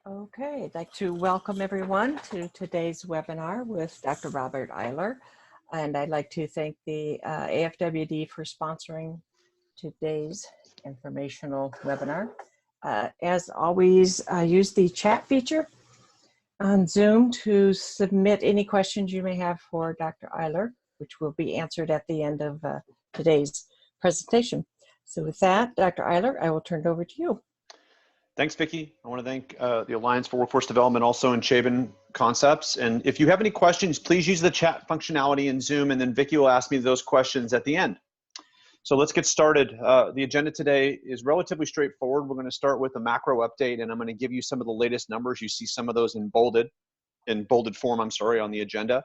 Okay, I'd like to welcome everyone to today's webinar with Dr. Robert Eiler. And I'd like to thank the AFWD for sponsoring today's informational webinar. As always, use the chat feature on Zoom to submit any questions you may have for Dr. Eiler, which will be answered at the end of today's presentation. So with that, Dr. Eiler, I will turn it over to you. Thanks, Vicki. I want to thank the Alliance for Workforce Development, also in Chabin Concepts. And if you have any questions, please use the chat functionality in Zoom, and then Vicki will ask me those questions at the end. So let's get started. The agenda today is relatively straightforward. We're going to start with a macro update, and I'm going to give you some of the latest numbers. You see some of those in bolded form, on the agenda.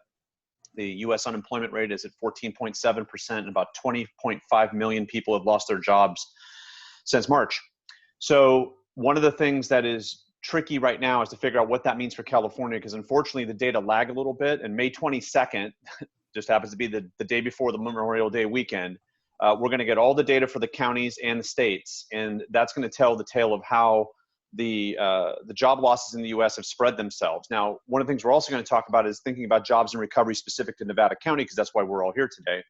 The U.S. unemployment rate is at 14.7%, and about 20.5 million people have lost their jobs since March. So one of the things that is tricky right now is to figure out what that means for California, because unfortunately the data lag a little bit, and May 22nd just happens to be the day before the Memorial Day weekend. We're going to get all the data for the counties and the states, and that's going to tell the tale of how the job losses in the U.S. have spread themselves. Now, one of the things we're also going to talk about is thinking about jobs and recovery specific to Nevada County, because that's why we're all here today.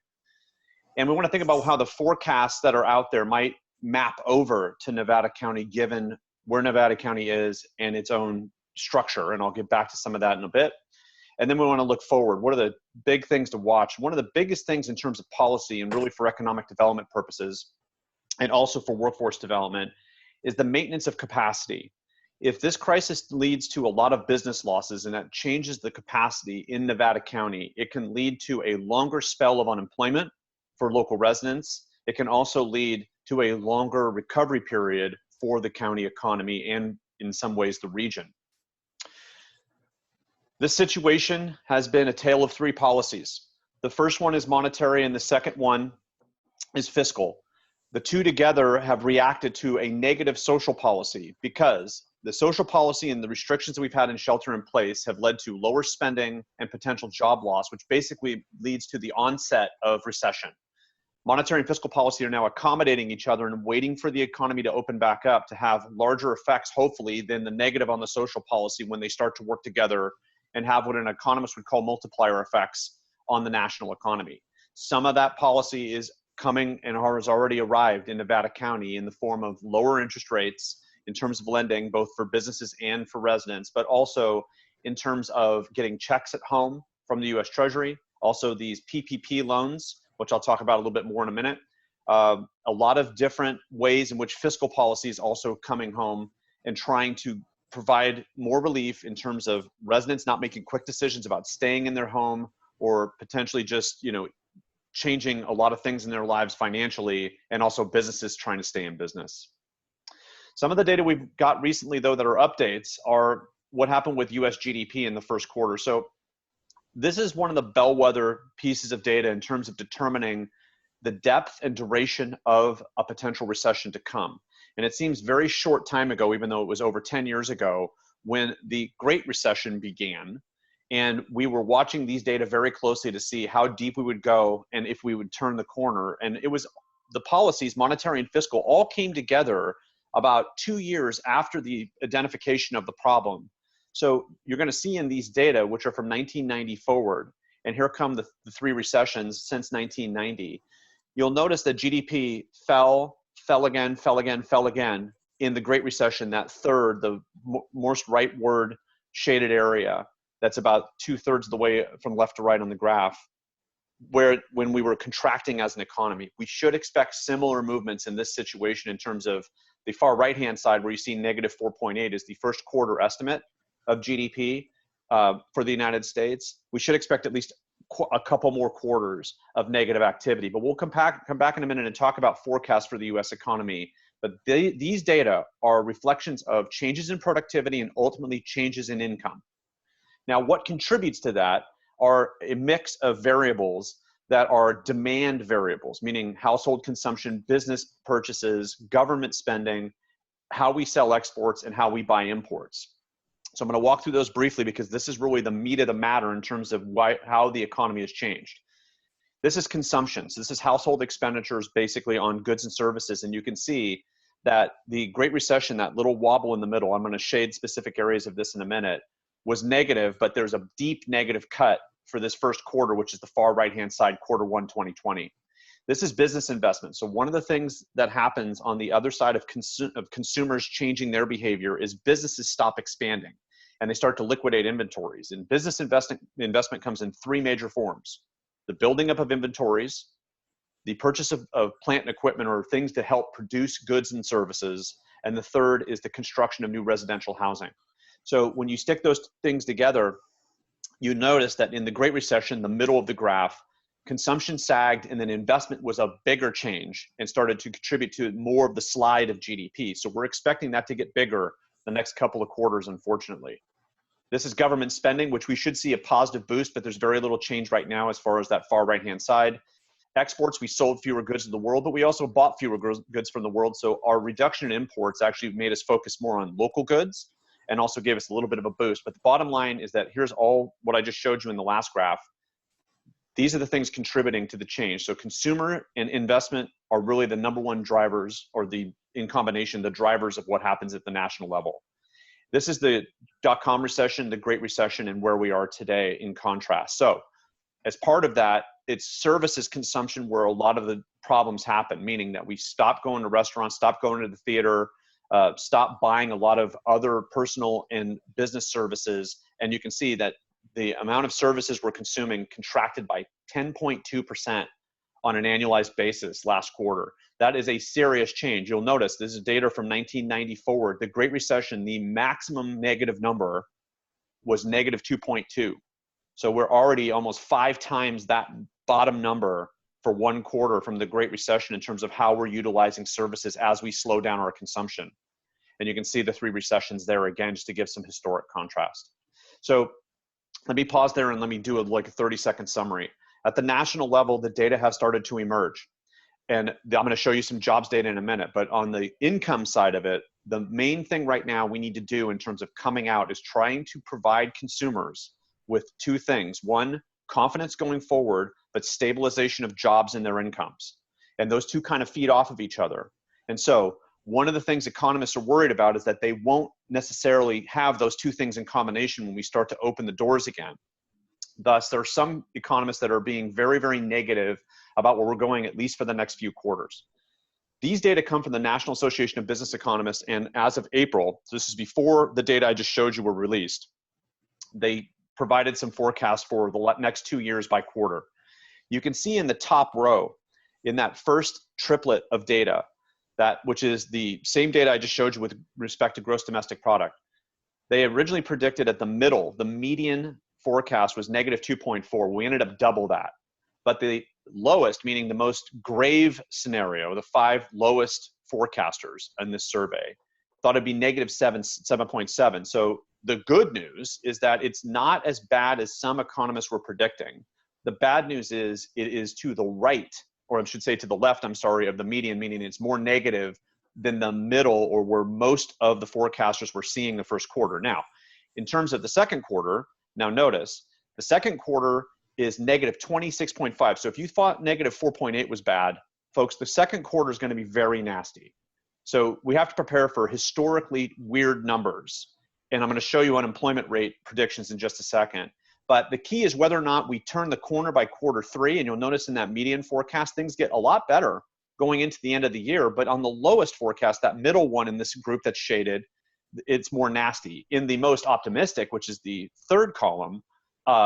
And we want to think about how the forecasts that are out there might map over to Nevada County, given where Nevada County is and its own structure. And I'll get back to some of that in a bit. And then we want to look forward. What are the big things to watch? One of the biggest things in terms of policy and really for economic development purposes, and also for workforce development, is the maintenance of capacity. If this crisis leads to a lot of business losses and that changes the capacity in Nevada County, it can lead to a longer spell of unemployment for local residents. It can also lead to a longer recovery period for the county economy and in some ways the region. This situation has been a tale of three policies. The first one is monetary and the second one is fiscal. The two together have reacted to a negative social policy because the social policy and the restrictions that we've had in shelter in place have led to lower spending and potential job loss, which basically leads to the onset of recession. Monetary and fiscal policy are now accommodating each other and waiting for the economy to open back up to have larger effects, hopefully, than the negative on the social policy when they start to work together and have what an economist would call multiplier effects on the national economy. Some of that policy is coming and has already arrived in Nevada County in the form of lower interest rates in terms of lending, both for businesses and for residents, but also in terms of getting checks at home from the U.S. Treasury, also these PPP loans, which I'll talk about a little bit more in a minute. A lot of different ways in which fiscal policy is also coming home and trying to provide more relief in terms of residents not making quick decisions about staying in their home or potentially just, changing a lot of things in their lives financially, and also businesses trying to stay in business. Some of the data we've got recently, though, that are updates are what happened with US GDP in the first quarter. So this is one of the bellwether pieces of data in terms of determining the depth and duration of a potential recession to come. And it seems very short time ago, even though it was over 10 years ago, when the Great Recession began. And we were watching these data very closely to see how deep we would go and if we would turn the corner. And it was the policies, monetary and fiscal, all came together about 2 years after the identification of the problem. So you're going to see in these data, which are from 1990 forward, and here come the three recessions since 1990, you'll notice that GDP fell again in the Great Recession, that third, the most rightward shaded area. That's about 2/3 of the way from left to right on the graph, when we were contracting as an economy. We should expect similar movements in this situation in terms of the far right-hand side, where you see -4.8 is the first quarter estimate of GDP for the United States. We should expect at least a couple more quarters of negative activity, but we'll come back in a minute and talk about forecasts for the US economy. But these data are reflections of changes in productivity and ultimately changes in income. Now, what contributes to that are a mix of variables that are demand variables, meaning household consumption, business purchases, government spending, how we sell exports, and how we buy imports. So I'm going to walk through those briefly because this is really the meat of the matter in terms of how the economy has changed. This is consumption. So this is household expenditures basically on goods and services. And you can see that the Great Recession, that little wobble in the middle, I'm going to shade specific areas of this in a minute, was negative, but there's a deep negative cut for this first quarter, which is the far right-hand side, Q1 2020. This is business investment. So one of the things that happens on the other side of consumers changing their behavior is businesses stop expanding and they start to liquidate inventories. And business investment comes in three major forms: the building up of inventories, the purchase of plant and equipment or things to help produce goods and services, and the third is the construction of new residential housing. So when you stick those things together, you notice that in the Great Recession, the middle of the graph, consumption sagged and then investment was a bigger change and started to contribute to more of the slide of GDP. So we're expecting that to get bigger the next couple of quarters, unfortunately. This is government spending, which we should see a positive boost, but there's very little change right now as far as that far right-hand side. Exports, we sold fewer goods to the world, but we also bought fewer goods from the world. So our reduction in imports actually made us focus more on local goods and also gave us a little bit of a boost. But the bottom line is that here's all what I just showed you in the last graph. These are the things contributing to the change. So consumer and investment are really the number one drivers, or in combination, the drivers of what happens at the national level. This is the dot-com recession, the Great Recession, and where we are today in contrast. So as part of that, it's services consumption where a lot of the problems happen, meaning that we stop going to restaurants, stop going to the theater, stop buying a lot of other personal and business services. And you can see that the amount of services we're consuming contracted by 10.2% on an annualized basis last quarter. That is a serious change. You'll notice this is data from 1990 forward. The Great Recession, the maximum negative number was negative 2.2. So we're already almost 5 times that bottom number for one quarter from the Great Recession in terms of how we're utilizing services as we slow down our consumption. And you can see the 3 recessions there again, just to give some historic contrast. So let me pause there and let me do a 30-second summary. At the national level, the data have started to emerge. And I'm going to show you some jobs data in a minute, but on the income side of it, the main thing right now we need to do in terms of coming out is trying to provide consumers with 2 things. One, confidence going forward, but stabilization of jobs and their incomes. And those 2 kind of feed off of each other. And so one of the things economists are worried about is that they won't necessarily have those 2 things in combination when we start to open the doors again. Thus, there are some economists that are being very, very negative about where we're going, at least for the next few quarters. These data come from the National Association of Business Economists, and as of April, so this is before the data I just showed you were released, they provided some forecasts for the next 2 years by quarter. You can see in the top row, in that first triplet of data, which is the same data I just showed you with respect to gross domestic product. They originally predicted at the middle, the median forecast was negative 2.4. We ended up double that. But the lowest, meaning the most grave scenario, the 5 lowest forecasters in this survey, thought it'd be negative 7.7. So the good news is that it's not as bad as some economists were predicting. The bad news is it is to the right, or I should say to the left, I'm sorry, of the median, meaning it's more negative than the middle, or where most of the forecasters were seeing the first quarter. Now, in terms of the second quarter, now notice, the second quarter is negative 26.5. So if you thought negative 4.8 was bad, folks, the second quarter is going to be very nasty. So we have to prepare for historically weird numbers. And I'm going to show you unemployment rate predictions in just a second. But the key is whether or not we turn the corner by Q3, and you'll notice in that median forecast, things get a lot better going into the end of the year. But on the lowest forecast, that middle one in this group that's shaded, it's more nasty. In the most optimistic, which is the third column,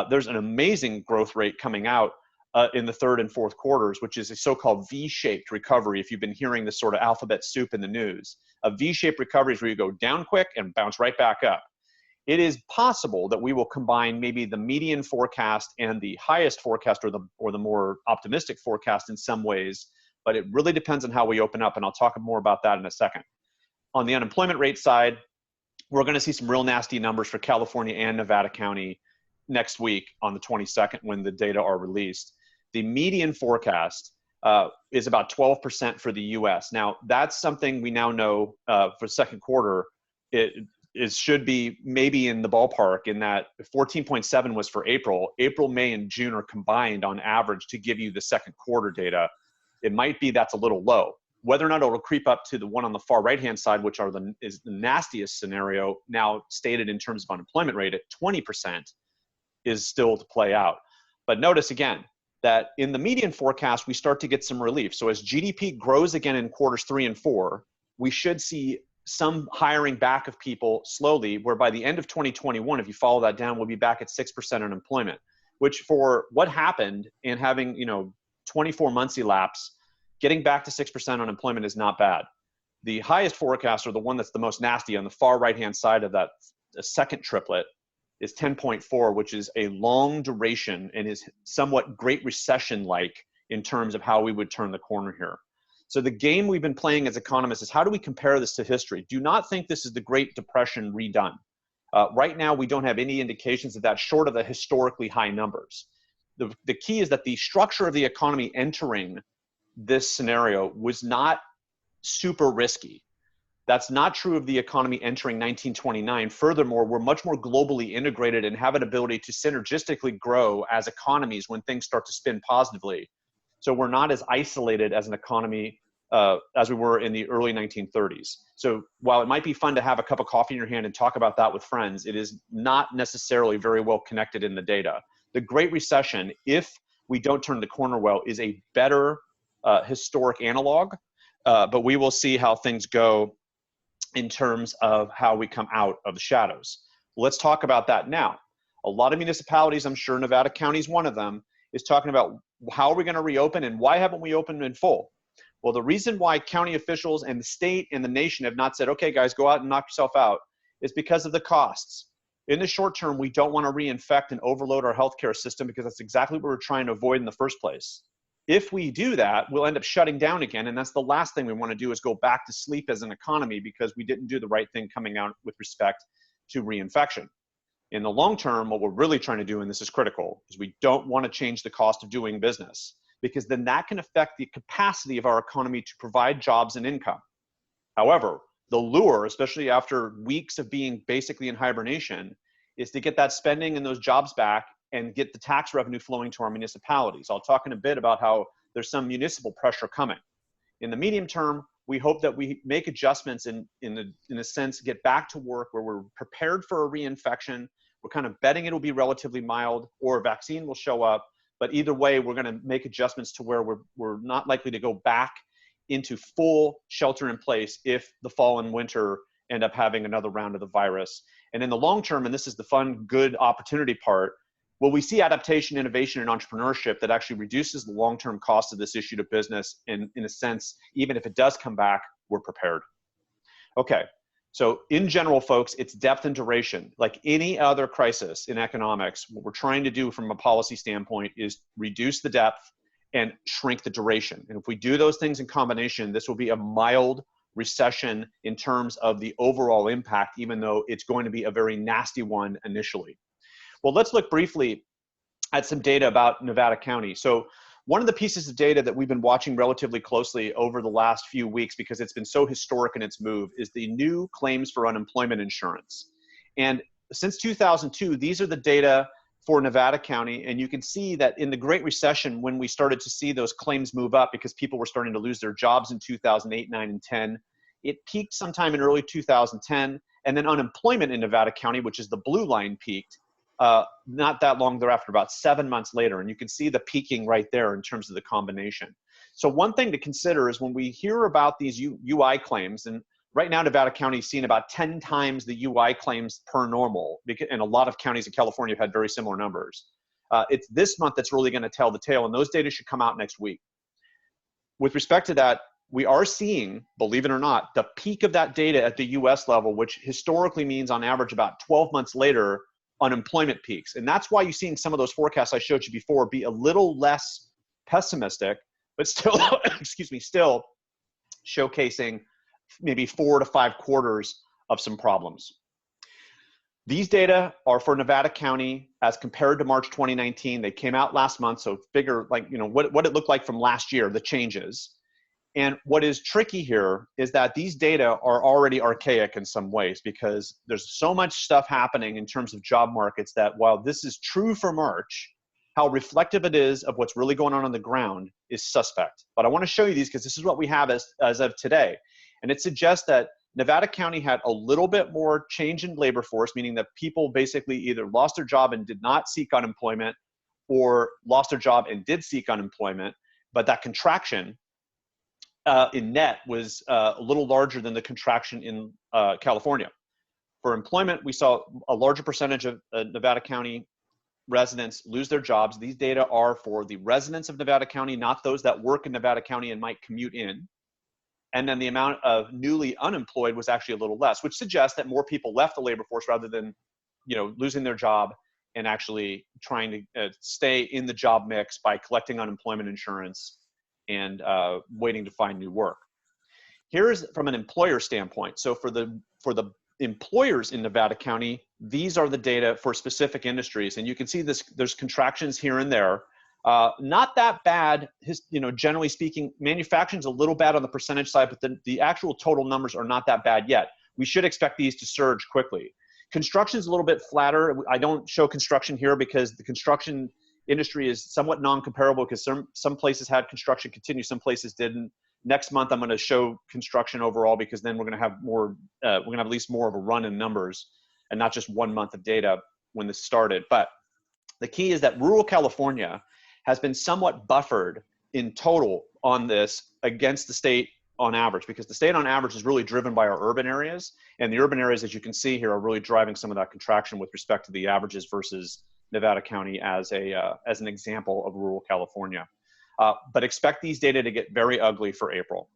there's an amazing growth rate coming out in the third and fourth quarters, which is a so-called V-shaped recovery. If you've been hearing this sort of alphabet soup in the news, a V-shaped recovery is where you go down quick and bounce right back up. It is possible that we will combine maybe the median forecast and the highest forecast, or the more optimistic forecast in some ways, but it really depends on how we open up, and I'll talk more about that in a second. On the unemployment rate side, we're going to see some real nasty numbers for California and Nevada County next week on the 22nd when the data are released. The median forecast is about 12% for the US. Now, that's something we now know for second quarter, it should be maybe in the ballpark, in that 14.7 was for April. April, May, and June are combined on average to give you the second quarter data. It might be that's a little low. Whether or not it'll creep up to the one on the far right-hand side, which is the nastiest scenario now stated in terms of unemployment rate at 20%, is still to play out. But notice again that in the median forecast, we start to get some relief. So as GDP grows again in quarters 3 and 4, we should see some hiring back of people slowly, where by the end of 2021, if you follow that down, we'll be back at 6% unemployment, which for what happened and having, 24 months elapse, getting back to 6% unemployment is not bad. The highest forecast, or the one that's the most nasty on the far right-hand side of that second triplet, is 10.4, which is a long duration and is somewhat Great Recession-like in terms of how we would turn the corner here. So the game we've been playing as economists is, how do we compare this to history? Do not think this is the Great Depression redone. Right now, we don't have any indications of that, short of the historically high numbers. The key is that the structure of the economy entering this scenario was not super risky. That's not true of the economy entering 1929. Furthermore, we're much more globally integrated and have an ability to synergistically grow as economies when things start to spin positively. So we're not as isolated as an economy as we were in the early 1930s. So while it might be fun to have a cup of coffee in your hand and talk about that with friends, it is not necessarily very well connected in the data. The Great Recession, if we don't turn the corner well, is a better historic analog, but we will see how things go in terms of how we come out of the shadows. Let's talk about that now. A lot of municipalities, I'm sure Nevada County is one of them, is talking about how are we going to reopen and why haven't we opened in full? Well, the reason why county officials and the state and the nation have not said, okay, guys, go out and knock yourself out, is because of the costs. In the short term, we don't want to reinfect and overload our healthcare system, because that's exactly what we're trying to avoid in the first place. If we do that, we'll end up shutting down again, and that's the last thing we want to do, is go back to sleep as an economy because we didn't do the right thing coming out with respect to reinfection. In the long term, what we're really trying to do, and this is critical, is we don't want to change the cost of doing business, because then that can affect the capacity of our economy to provide jobs and income. However, the lure, especially after weeks of being basically in hibernation, is to get that spending and those jobs back and get the tax revenue flowing to our municipalities. I'll talk in a bit about how there's some municipal pressure coming. In the medium term, we hope that we make adjustments in a sense, get back to work where we're prepared for a reinfection. We're kind of betting it'll be relatively mild, or a vaccine will show up. But either way, we're going to make adjustments to where we're not likely to go back into full shelter in place if the fall and winter end up having another round of the virus. And in the long term, and this is the fun, good opportunity part, will we see adaptation, innovation, and entrepreneurship that actually reduces the long-term cost of this issue to business? And in a sense, even if it does come back, we're prepared. Okay, so in general, folks, it's depth and duration. Like any other crisis in economics, what we're trying to do from a policy standpoint is reduce the depth and shrink the duration. And if we do those things in combination, this will be a mild recession in terms of the overall impact, even though it's going to be a very nasty one initially. Well, let's look briefly at some data about Nevada County. So one of the pieces of data that we've been watching relatively closely over the last few weeks, because it's been so historic in its move, is the new claims for unemployment insurance. And since 2002, these are the data for Nevada County. And you can see that in the Great Recession, when we started to see those claims move up because people were starting to lose their jobs in 2008, 9, and 10, it peaked sometime in early 2010. And then unemployment in Nevada County, which is the blue line, peaked not that long thereafter, about 7 months later. And you can see the peaking right there in terms of the combination. So one thing to consider is when we hear about these UI claims, and right now Nevada County is seeing about 10 times the UI claims per normal, and a lot of counties in California have had very similar numbers. It's this month that's really going to tell the tale, and those data should come out next week. With respect to that, we are seeing, believe it or not, the peak of that data at the US level, which historically means on average about 12 months later, unemployment peaks. And that's why you're seeing some of those forecasts I showed you before be a little less pessimistic, but still, excuse me, still showcasing maybe 4 to 5 quarters of some problems. These data are for Nevada County as compared to March 2019. They came out last month, so figure like, what it looked like from last year, the changes. And what is tricky here is that these data are already archaic in some ways, because there's so much stuff happening in terms of job markets that while this is true for March, how reflective it is of what's really going on the ground is suspect. But I want to show you these because this is what we have as of today. And it suggests that Nevada County had a little bit more change in labor force, meaning that people basically either lost their job and did not seek unemployment, or lost their job and did seek unemployment. But that contraction in net was a little larger than the contraction in California. For employment, we saw a larger percentage of Nevada County residents lose their jobs. These data are for the residents of Nevada County, not those that work in Nevada County and might commute in. And then the amount of newly unemployed was actually a little less, which suggests that more people left the labor force rather than, losing their job and actually trying to stay in the job mix by collecting unemployment insurance and waiting to find new work. Here's from an employer standpoint. So for the employers in Nevada County, these are the data for specific industries. And you can see this, there's contractions here and there. Not that bad, generally speaking. Manufacturing's a little bad on the percentage side, but the actual total numbers are not that bad yet. We should expect these to surge quickly. Construction's a little bit flatter. I don't show construction here because the construction industry is somewhat non-comparable because some places had construction continue, some places didn't. Next month, I'm going to show construction overall because then we're going to have more, we're going to have at least more of a run in numbers and not just 1 month of data when this started. But the key is that rural California has been somewhat buffered in total on this against the state on average, because the state on average is really driven by our urban areas. And the urban areas, as you can see here, are really driving some of that contraction with respect to the averages versus Nevada County as an example of rural California. But expect these data to get very ugly for April.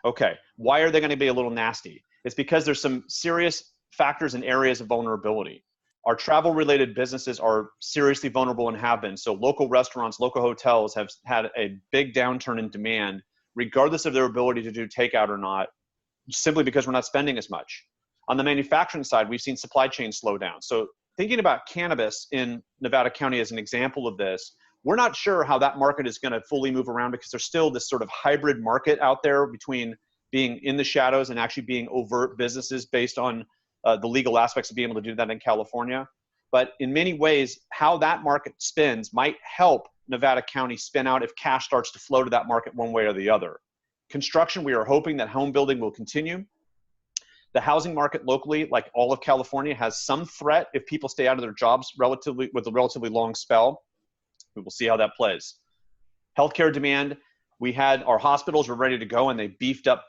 Okay, why are they going to be a little nasty? It's because there's some serious factors and areas of vulnerability. Our travel-related businesses are seriously vulnerable and have been. So local restaurants, local hotels have had a big downturn in demand, regardless of their ability to do takeout or not, simply because we're not spending as much. On the manufacturing side, we've seen supply chains slow down. So thinking about cannabis in Nevada County as an example of this, we're not sure how that market is going to fully move around because there's still this sort of hybrid market out there between being in the shadows and actually being overt businesses based on the legal aspects of being able to do that in California. But in many ways, how that market spins might help Nevada County spin out if cash starts to flow to that market one way or the other. Construction, we are hoping that home building will continue. The housing market locally, like all of California, has some threat if people stay out of their jobs with a relatively long spell. We will see how that plays. Healthcare demand, we had our hospitals were ready to go and they beefed up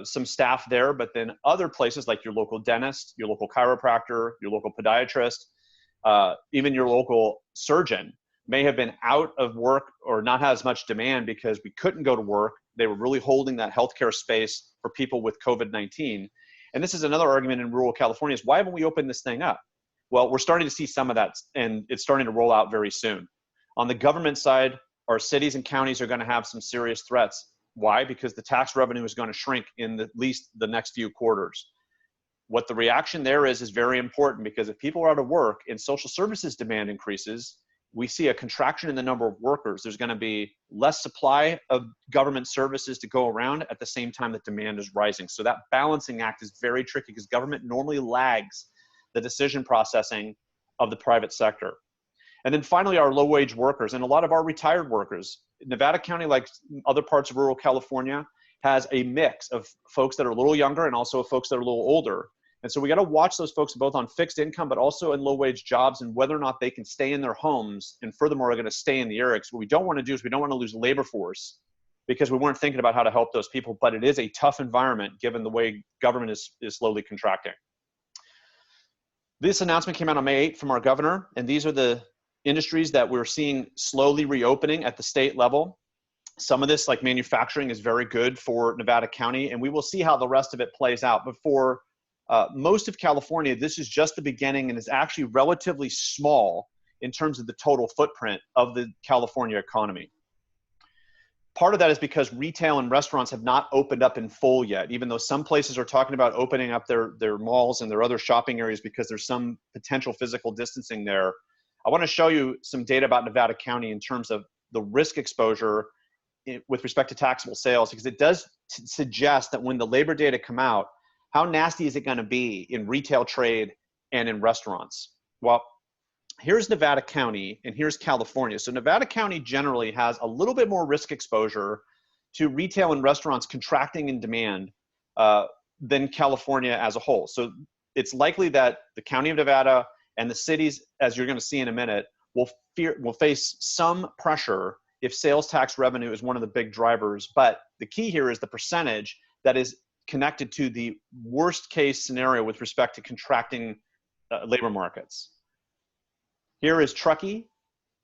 some staff there, but then other places like your local dentist, your local chiropractor, your local podiatrist, even your local surgeon may have been out of work or not have as much demand because we couldn't go to work. They were really holding that healthcare space for people with COVID-19. And this is another argument in rural California is why haven't we opened this thing up? Well, we're starting to see some of that and it's starting to roll out very soon. On the government side, our cities and counties are going to have some serious threats. Why? Because the tax revenue is going to shrink in at least the next few quarters. What the reaction there is very important because if people are out of work and social services demand increases, we see a contraction in the number of workers. There's going to be less supply of government services to go around at the same time that demand is rising. So that balancing act is very tricky because government normally lags the decision processing of the private sector. And then finally, our low-wage workers and a lot of our retired workers. Nevada County, like other parts of rural California, has a mix of folks that are a little younger and also folks that are a little older. And so we got to watch those folks both on fixed income, but also in low-wage jobs and whether or not they can stay in their homes and furthermore are going to stay in the area. Because what we don't want to do is we don't want to lose labor force because we weren't thinking about how to help those people. But it is a tough environment given the way government is slowly contracting. This announcement came out on May 8th from our governor, and these are the industries that we're seeing slowly reopening at the state level. Some of this, like manufacturing, is very good for Nevada County, and we will see how the rest of it plays out. But for most of California, this is just the beginning and is actually relatively small in terms of the total footprint of the California economy. Part of that is because retail and restaurants have not opened up in full yet, even though some places are talking about opening up their malls and their other shopping areas because there's some potential physical distancing there. I want to show you some data about Nevada County in terms of the risk exposure with respect to taxable sales, because it does suggest that when the labor data come out, how nasty is it going to be in retail trade and in restaurants? Well, here's Nevada County and here's California. So Nevada County generally has a little bit more risk exposure to retail and restaurants contracting in demand than California as a whole. So it's likely that the County of Nevada and the cities, as you're going to see in a minute, will face some pressure if sales tax revenue is one of the big drivers. But the key here is the percentage that is connected to the worst case scenario with respect to contracting labor markets. Here is Truckee,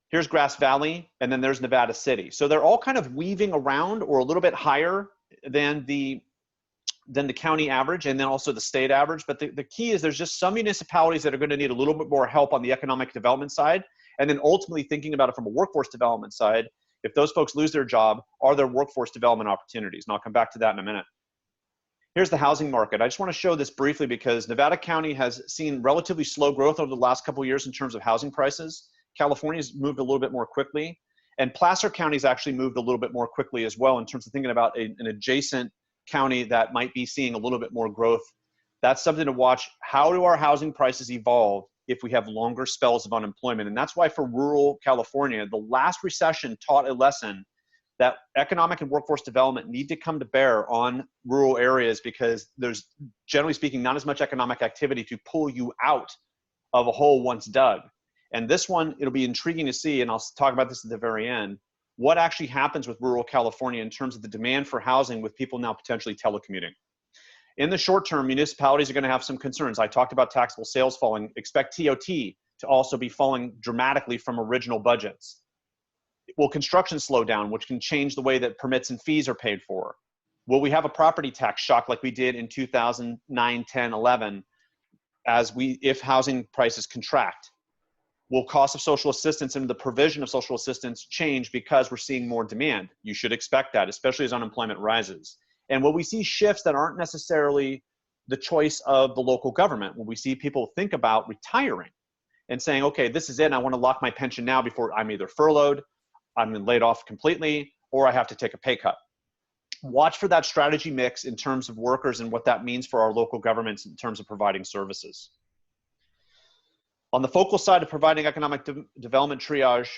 here's Grass Valley, and then there's Nevada City. So they're all kind of weaving around or a little bit higher than the county average and then also the state average. But the key is there's just some municipalities that are going to need a little bit more help on the economic development side. And then ultimately thinking about it from a workforce development side, if those folks lose their job, are there workforce development opportunities? And I'll come back to that in a minute. Here's the housing market. I just want to show this briefly because Nevada County has seen relatively slow growth over the last couple of years in terms of housing prices. California's moved a little bit more quickly. And Placer County's actually moved a little bit more quickly as well in terms of thinking about an adjacent county that might be seeing a little bit more growth. That's something to watch. How do our housing prices evolve if we have longer spells of unemployment? And that's why for rural California, the last recession taught a lesson that economic and workforce development need to come to bear on rural areas because there's, generally speaking, not as much economic activity to pull you out of a hole once dug. And this one, it'll be intriguing to see, and I'll talk about this at the very end, what actually happens with rural California in terms of the demand for housing with people now potentially telecommuting. In the short term, municipalities are going to have some concerns. I talked about taxable sales falling. Expect TOT to also be falling dramatically from original budgets. Will construction slow down, which can change the way that permits and fees are paid for? Will we have a property tax shock like we did in 2009, 10, 11, if housing prices contract? Will cost of social assistance and the provision of social assistance change because we're seeing more demand? You should expect that, especially as unemployment rises. And will we see shifts that aren't necessarily the choice of the local government? Will we see people think about retiring and saying, okay, this is it, and I want to lock my pension now before I'm either furloughed, I'm laid off completely, or I have to take a pay cut? Watch for that strategy mix in terms of workers and what that means for our local governments in terms of providing services. On the focal side of providing economic development triage,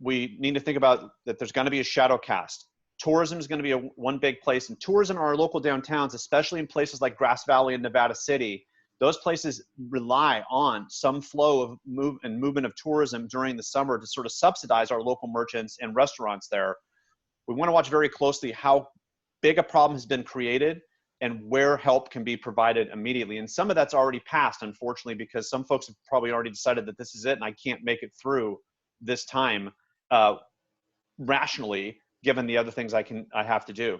we need to think about that there's going to be a shadow cast. Tourism is going to be one big place, and tourism in our local downtowns, especially in places like Grass Valley and Nevada City, those places rely on some flow of movement of tourism during the summer to sort of subsidize our local merchants and restaurants there. We want to watch very closely how big a problem has been created and where help can be provided immediately. And some of that's already passed, unfortunately, because some folks have probably already decided that this is it and I can't make it through this time rationally, given the other things I have to do.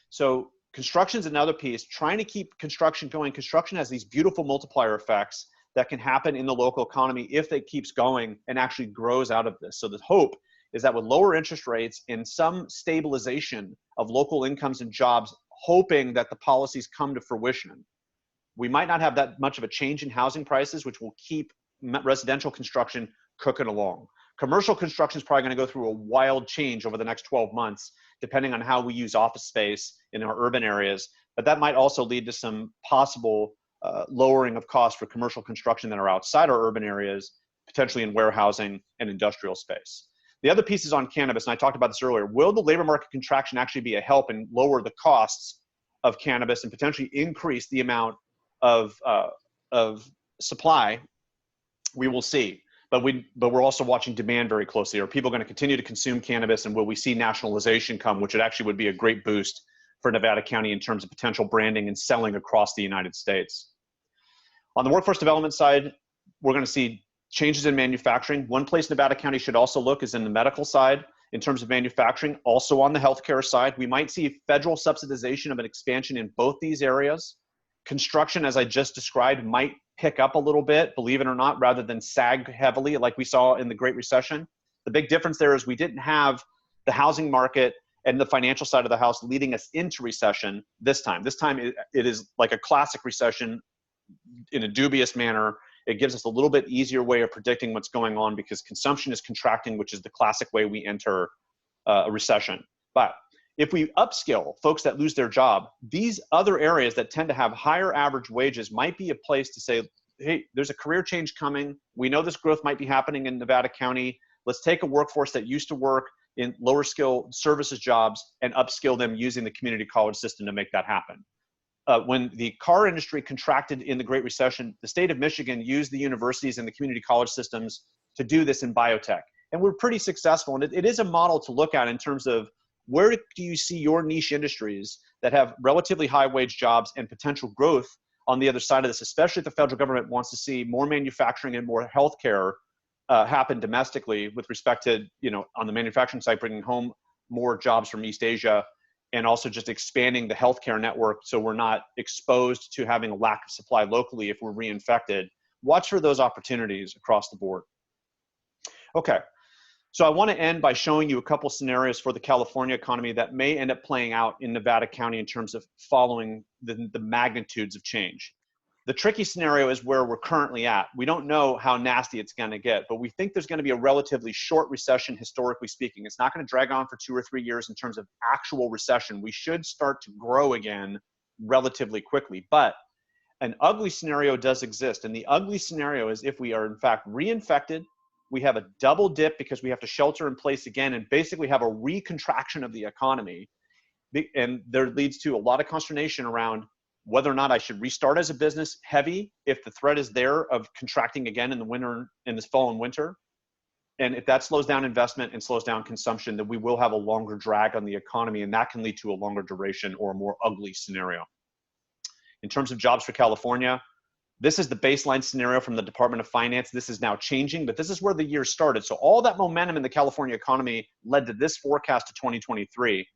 So construction is another piece, trying to keep construction going. Construction has these beautiful multiplier effects that can happen in the local economy if it keeps going and actually grows out of this. So the hope is that with lower interest rates and some stabilization of local incomes and jobs, hoping that the policies come to fruition, we might not have that much of a change in housing prices, which will keep residential construction cooking along. Commercial construction is probably going to go through a wild change over the next 12 months, depending on how we use office space in our urban areas. But that might also lead to some possible lowering of costs for commercial construction that are outside our urban areas, potentially in warehousing and industrial space. The other piece is on cannabis, and I talked about this earlier. Will the labor market contraction actually be a help and lower the costs of cannabis and potentially increase the amount of supply? We will see. But we're also watching demand very closely. Are people going to continue to consume cannabis, and will we see nationalization come, which actually would be a great boost for Nevada County in terms of potential branding and selling across the United States? On the workforce development side, we're going to see changes in manufacturing. One place Nevada County should also look is in the medical side in terms of manufacturing. Also on the healthcare side, we might see federal subsidization of an expansion in both these areas. Construction, as I just described, might pick up a little bit, believe it or not, rather than sag heavily like we saw in the Great Recession. The big difference there is we didn't have the housing market and the financial side of the house leading us into recession this time. This time it is like a classic recession in a dubious manner. It gives us a little bit easier way of predicting what's going on because consumption is contracting, which is the classic way we enter a recession. But if we upskill folks that lose their job, these other areas that tend to have higher average wages might be a place to say, hey, there's a career change coming. We know this growth might be happening in Nevada County. Let's take a workforce that used to work in lower skill services jobs and upskill them using the community college system to make that happen. When the car industry contracted in the Great Recession, the state of Michigan used the universities and the community college systems to do this in biotech. And we're pretty successful. And it is a model to look at in terms of where do you see your niche industries that have relatively high wage jobs and potential growth on the other side of this, especially if the federal government wants to see more manufacturing and more healthcare happen domestically with respect to, on the manufacturing side, bringing home more jobs from East Asia, and also just expanding the healthcare network so we're not exposed to having a lack of supply locally if we're reinfected. Watch for those opportunities across the board. Okay, so I want to end by showing you a couple scenarios for the California economy that may end up playing out in Nevada County in terms of following the magnitudes of change. The tricky scenario is where we're currently at. We don't know how nasty it's going to get, but we think there's going to be a relatively short recession, historically speaking. It's not going to drag on for 2 or 3 years in terms of actual recession. We should start to grow again relatively quickly, but an ugly scenario does exist. And the ugly scenario is if we are in fact reinfected, we have a double dip because we have to shelter in place again and basically have a recontraction of the economy. And there leads to a lot of consternation around whether or not I should restart as a business heavy if the threat is there of contracting again in the winter, in this fall and winter. And if that slows down investment and slows down consumption, then we will have a longer drag on the economy, and that can lead to a longer duration or a more ugly scenario. In terms of jobs for California, this is the baseline scenario from the Department of Finance. This is now changing, but this is where the year started. So all that momentum in the California economy led to this forecast to 2023.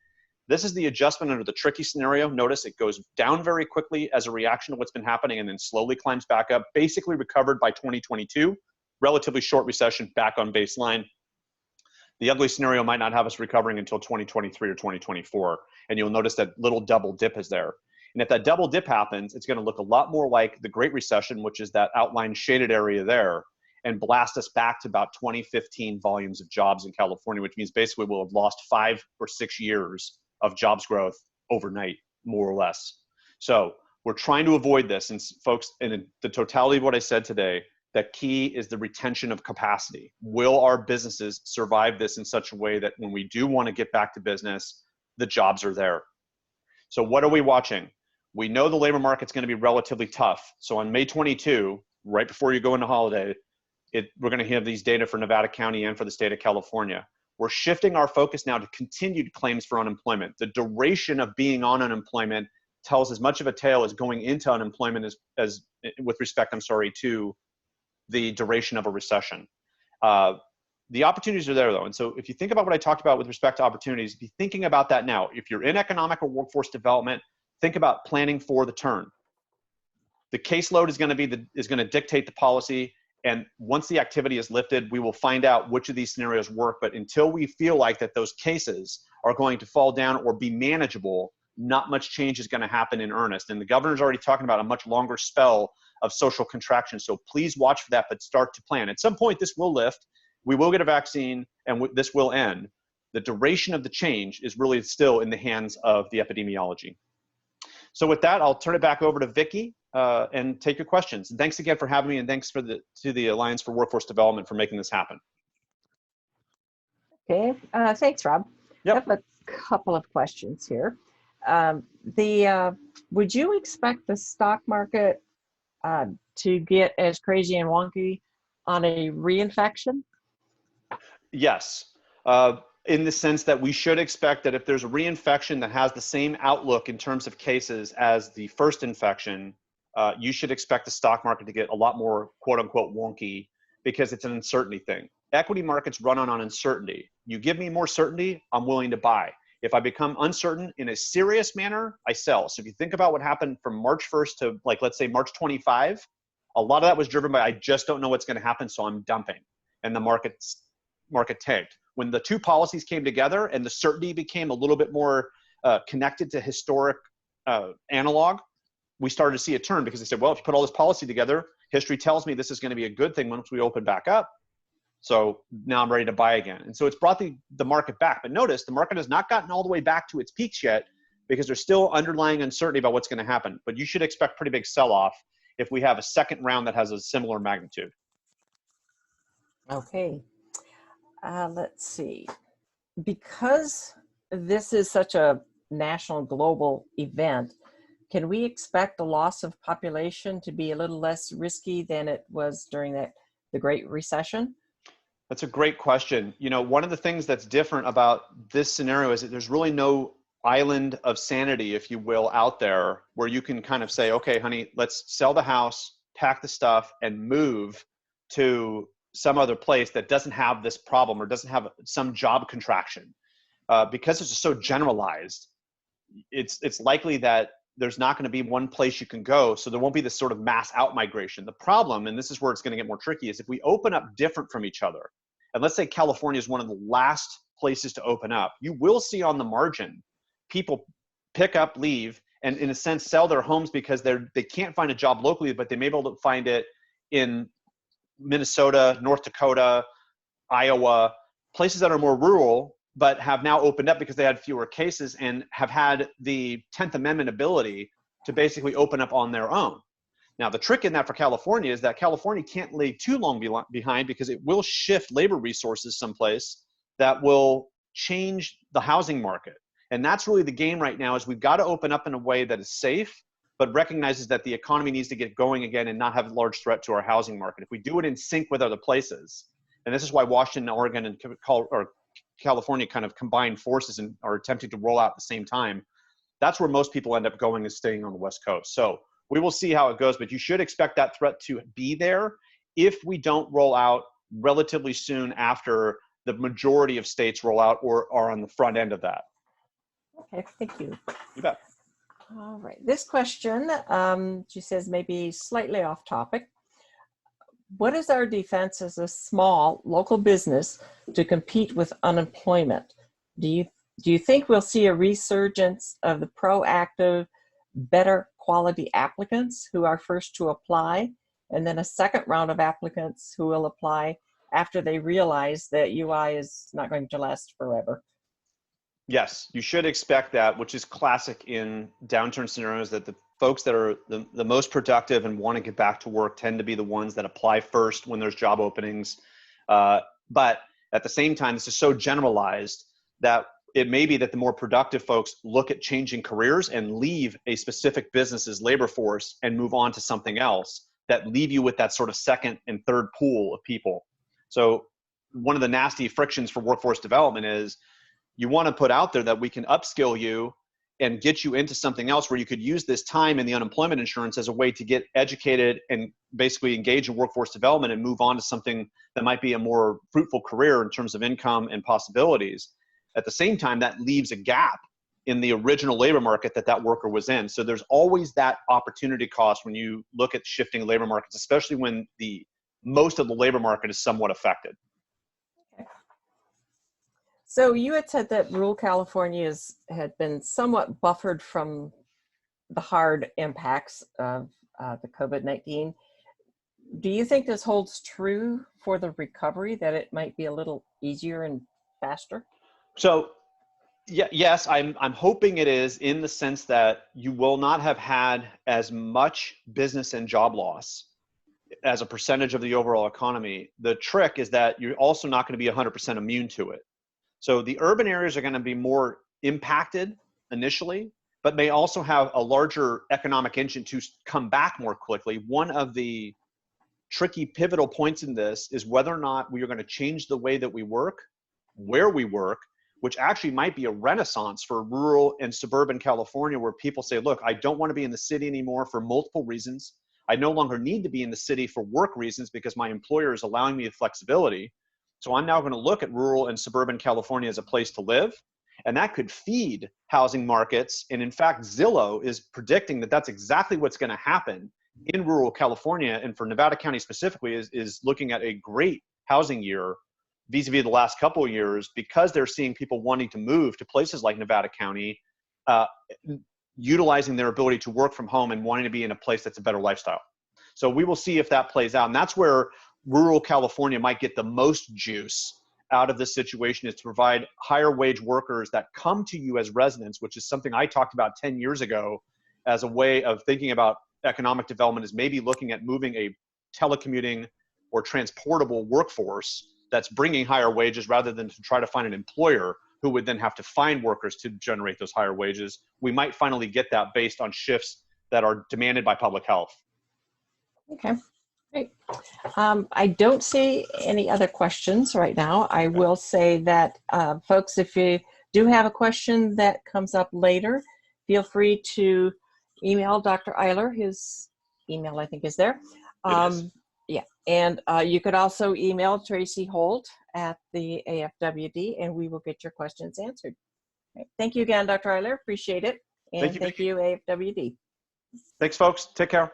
This is the adjustment under the tricky scenario. Notice it goes down very quickly as a reaction to what's been happening and then slowly climbs back up, basically recovered by 2022, relatively short recession, back on baseline. The ugly scenario might not have us recovering until 2023 or 2024. And you'll notice that little double dip is there. And if that double dip happens, it's going to look a lot more like the Great Recession, which is that outlined shaded area there, and blast us back to about 2015 volumes of jobs in California, which means basically we'll have lost 5 or 6 years of jobs growth overnight, more or less. So we're trying to avoid this. And folks, in the totality of what I said today, the key is the retention of capacity. Will our businesses survive this in such a way that when we do want to get back to business, the jobs are there? So what are we watching? We know the labor market's going to be relatively tough. So on May 22, right before you go into holiday, we're going to have these data for Nevada County and for the state of California. We're shifting our focus now to continued claims for unemployment. The duration of being on unemployment tells as much of a tale as going into unemployment as with respect, to the duration of a recession. The opportunities are there though. And so if you think about what I talked about with respect to opportunities, be thinking about that now. If you're in economic or workforce development, think about planning for the turn. The caseload is going to dictate the policy. And once the activity is lifted, we will find out which of these scenarios work. But until we feel like that those cases are going to fall down or be manageable, not much change is going to happen in earnest. And the governor's already talking about a much longer spell of social contraction. So please watch for that, but start to plan. At some point, this will lift. We will get a vaccine, and this will end. The duration of the change is really still in the hands of the epidemiology. So with that, I'll turn it back over to Vicki and take your questions. And thanks again for having me, and thanks to the Alliance for Workforce Development for making this happen. Okay, thanks, Rob. Yep. I have a couple of questions here. Would you expect the stock market to get as crazy and wonky on a reinfection? Yes. In the sense that we should expect that if there's a reinfection that has the same outlook in terms of cases as the first infection, you should expect the stock market to get a lot more quote unquote wonky because it's an uncertainty thing. Equity markets run on uncertainty. You give me more certainty, I'm willing to buy. If I become uncertain in a serious manner, I sell. So if you think about what happened from March 1st to let's say March 25, a lot of that was driven by I just don't know what's going to happen, so I'm dumping. And the market tanked. When the two policies came together and the certainty became a little bit more connected to historic analog, we started to see a turn because they said, well, if you put all this policy together, history tells me this is going to be a good thing once we open back up. So now I'm ready to buy again. And so it's brought the market back. But notice the market has not gotten all the way back to its peaks yet because there's still underlying uncertainty about what's going to happen. But you should expect pretty big sell-off. if we have a second round that has a similar magnitude. Okay. Let's see. Because this is such a national global event, can we expect the loss of population to be a little less risky than it was during the Great Recession? That's a great question. You know, one of the things that's different about this scenario is that there's really no island of sanity, if you will, out there where you can kind of say, okay, honey, let's sell the house, pack the stuff, and move to some other place that doesn't have this problem or doesn't have some job contraction. Because it's just so generalized, it's likely that there's not going to be one place you can go. So there won't be this sort of mass out migration. The problem, and this is where it's going to get more tricky, is if we open up different from each other, and let's say California is one of the last places to open up, you will see on the margin people pick up, leave, and in a sense sell their homes because they can't find a job locally, but they may be able to find it in Minnesota, North Dakota, Iowa, places that are more rural, but have now opened up because they had fewer cases and have had the 10th Amendment ability to basically open up on their own. Now, the trick in that for California is that California can't lay too long behind because it will shift labor resources someplace that will change the housing market. And that's really the game right now, is we've got to open up in a way that is safe, but recognizes that the economy needs to get going again and not have a large threat to our housing market. If we do it in sync with other places, and this is why Washington, Oregon, and California kind of combined forces and are attempting to roll out at the same time, that's where most people end up going, is staying on the West Coast. So we will see how it goes, but you should expect that threat to be there if we don't roll out relatively soon after the majority of states roll out or are on the front end of that. Okay, thank you. You bet. All right, this question, she says, maybe slightly off topic. What is our defense as a small local business to compete with unemployment? Do you think we'll see a resurgence of the proactive, better quality applicants who are first to apply, and then a second round of applicants who will apply after they realize that UI is not going to last forever? Yes, you should expect that, which is classic in downturn scenarios, that the folks that are the most productive and want to get back to work tend to be the ones that apply first when there's job openings. But at the same time, this is so generalized that it may be that the more productive folks look at changing careers and leave a specific business's labor force and move on to something else, that leave you with that sort of second and third pool of people. So one of the nasty frictions for workforce development is you want to put out there that we can upskill you and get you into something else where you could use this time in the unemployment insurance as a way to get educated and basically engage in workforce development and move on to something that might be a more fruitful career in terms of income and possibilities. At the same time, that leaves a gap in the original labor market that worker was in. So there's always that opportunity cost when you look at shifting labor markets, especially when most of the labor market is somewhat affected. So you had said that rural California had been somewhat buffered from the hard impacts of the COVID-19. Do you think this holds true for the recovery, that it might be a little easier and faster? So yes, I'm hoping it is, in the sense that you will not have had as much business and job loss as a percentage of the overall economy. The trick is that you're also not going to be 100% immune to it. So the urban areas are going to be more impacted initially, but may also have a larger economic engine to come back more quickly. One of the tricky pivotal points in this is whether or not we are going to change the way that we work, where we work, which actually might be a renaissance for rural and suburban California, where people say, look, I don't want to be in the city anymore for multiple reasons. I no longer need to be in the city for work reasons because my employer is allowing me the flexibility. So I'm now going to look at rural and suburban California as a place to live. And that could feed housing markets. And in fact, Zillow is predicting that that's exactly what's going to happen in rural California. And for Nevada County specifically, is looking at a great housing year vis-a-vis the last couple of years, because they're seeing people wanting to move to places like Nevada County, utilizing their ability to work from home and wanting to be in a place that's a better lifestyle. So we will see if that plays out. And that's where rural California might get the most juice out of this situation, is to provide higher wage workers that come to you as residents, which is something I talked about 10 years ago as a way of thinking about economic development is maybe looking at moving a telecommuting or transportable workforce that's bringing higher wages rather than to try to find an employer who would then have to find workers to generate those higher wages. We might finally get that based on shifts that are demanded by public health. Okay, great. I don't see any other questions right now. I will say that, folks, if you do have a question that comes up later, feel free to email Dr. Eiler. His email, I think, is there. Yeah, and you could also email Tracy Holt at the AFWD, and we will get your questions answered. Okay. Thank you again, Dr. Eiler. Appreciate it. And Thank you, thank you, AFWD. Thanks, folks. Take care.